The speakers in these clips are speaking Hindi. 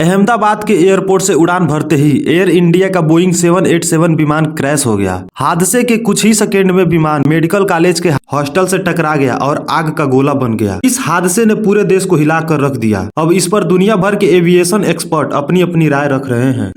अहमदाबाद के एयरपोर्ट से उड़ान भरते ही एयर इंडिया का बोइंग 787 विमान क्रैश हो गया। हादसे के कुछ ही सेकेंड में विमान मेडिकल कॉलेज के हॉस्टल से टकरा गया और आग का गोला बन गया। इस हादसे ने पूरे देश को हिला कर रख दिया। अब इस पर दुनिया भर के एविएशन एक्सपर्ट अपनी अपनी राय रख रहे हैं।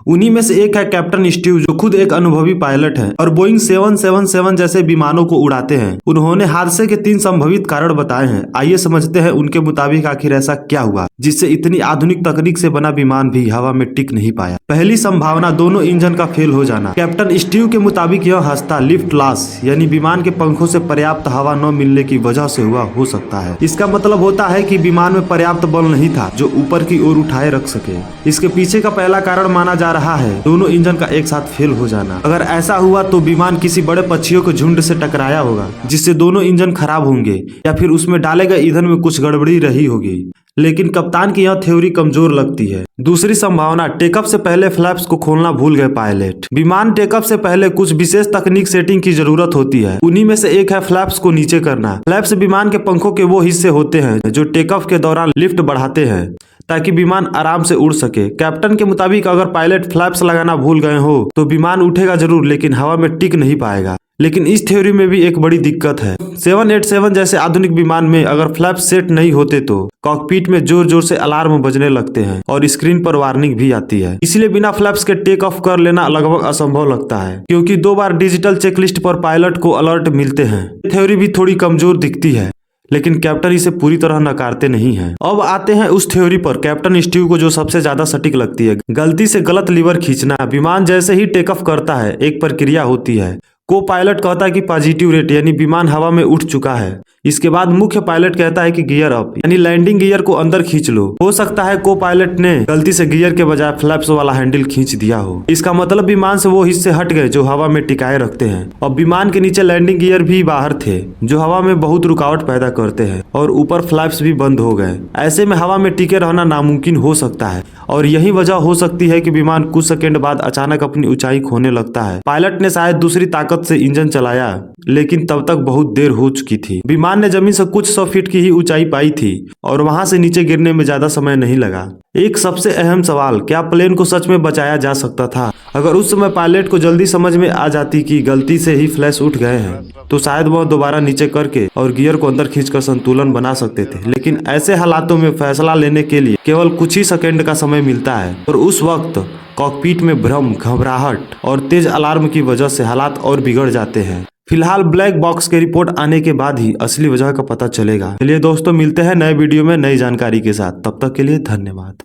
उन्हीं में से एक है कैप्टन स्टीव, जो खुद एक अनुभवी पायलट है और बोइंग 777 जैसे विमानों को उड़ाते हैं। उन्होंने हादसे के 3 संभावित कारण बताए हैं। आइए समझते हैं उनके मुताबिक आखिर ऐसा क्या हुआ जिससे इतनी आधुनिक तकनीक से बना विमान भी हवा में टिक नहीं पाया। पहली संभावना, दोनों इंजन का फेल हो जाना। कैप्टन स्टीव के मुताबिक यह हादसा लिफ्ट लॉस यानी विमान के पंखों से पर्याप्त हवा न मिलने की वजह से हुआ हो सकता है। इसका मतलब होता है कि विमान में पर्याप्त बल नहीं था जो ऊपर की ओर उठाए रख सके। इसके पीछे का पहला कारण माना जा रहा है दोनों इंजन का एक साथ फेल हो जाना। अगर ऐसा हुआ तो विमान किसी बड़े पक्षियों के झुंड से टकराया होगा जिससे दोनों इंजन खराब होंगे, या फिर उसमें डाले गए ईंधन में कुछ गड़बड़ी रही होगी। लेकिन कप्तान की यह थ्योरी कमजोर लगती है। दूसरी संभावना, टेकअप से पहले फ्लैप्स को खोलना भूल गए पायलट। विमान टेकअप से पहले कुछ विशेष तकनीक सेटिंग की जरूरत होती है। उन्हीं में से एक है फ्लैप्स को नीचे करना। फ्लैप्स विमान के पंखों के वो हिस्से होते हैं जो टेकअप के दौरान लिफ्ट बढ़ाते हैं ताकि विमान आराम से उड़ सके। कैप्टन के मुताबिक अगर पायलट फ्लैप्स लगाना भूल गए हो तो विमान उठेगा जरूर लेकिन हवा में टिक नहीं पाएगा। लेकिन इस थ्योरी में भी एक बड़ी दिक्कत है। 787 जैसे आधुनिक विमान में अगर फ्लैप्स सेट नहीं होते तो कॉकपीट में जोर जोर से अलार्म बजने लगते हैं और स्क्रीन पर वार्निंग भी आती है। इसलिए बिना फ्लैप्स के टेक ऑफ कर लेना लगभग असंभव लगता है, क्योंकि 2 बार डिजिटल चेकलिस्ट पर पायलट को अलर्ट मिलते हैं। थ्योरी भी थोड़ी कमजोर दिखती है, लेकिन कैप्टन इसे पूरी तरह नकारते नहीं हैं। अब आते हैं उस थ्योरी पर कैप्टन स्टीव को जो सबसे ज्यादा सटीक लगती है। गलती से गलत लीवर खींचना। विमान जैसे ही टेक ऑफ करता है एक प्रक्रिया होती है। को पायलट कहता है कि पॉजिटिव रेट यानी विमान हवा में उठ चुका है। इसके बाद मुख्य पायलट कहता है कि गियर अप यानी लैंडिंग गियर को अंदर खींच लो। हो सकता है को पायलट ने गलती से गियर के बजाय फ्लैप्स वाला हैंडल खींच दिया हो। इसका मतलब विमान से वो हिस्से हट गए जो हवा में टिकाए रखते हैं। और विमान के नीचे लैंडिंग गियर भी बाहर थे जो हवा में बहुत रुकावट पैदा करते हैं, और ऊपर फ्लैप्स भी बंद हो गए। ऐसे में हवा में टिके रहना नामुमकिन हो सकता है, और यही वजह हो सकती है कि विमान कुछ सेकंड बाद अचानक अपनी ऊंचाई खोने लगता है। पायलट ने शायद दूसरी ताकत से इंजन चलाया, लेकिन तब तक बहुत देर हो चुकी थी। विमान ने जमीन से कुछ 100 फीट की ही ऊंचाई पाई थी और वहां से नीचे गिरने में ज्यादा समय नहीं लगा। एक सबसे अहम सवाल, क्या प्लेन को सच में बचाया जा सकता था? अगर उस समय पायलट को जल्दी समझ में आ जाती कि गलती से ही फ्लैश उठ गए हैं तो शायद वह दोबारा नीचे करके और गियर को अंदर खींचकर संतुलन बना सकते थे। लेकिन ऐसे हालातों में फैसला लेने के लिए केवल कुछ ही सेकंड का समय मिलता है, और उस वक्त कॉकपीट में भ्रम, घबराहट और तेज अलार्म की वजह से हालात और बिगड़ जाते हैं। फिलहाल ब्लैक बॉक्स की रिपोर्ट आने के बाद ही असली वजह का पता चलेगा। चलिए दोस्तों, मिलते हैं नए वीडियो में नई जानकारी के साथ। तब तक के लिए धन्यवाद।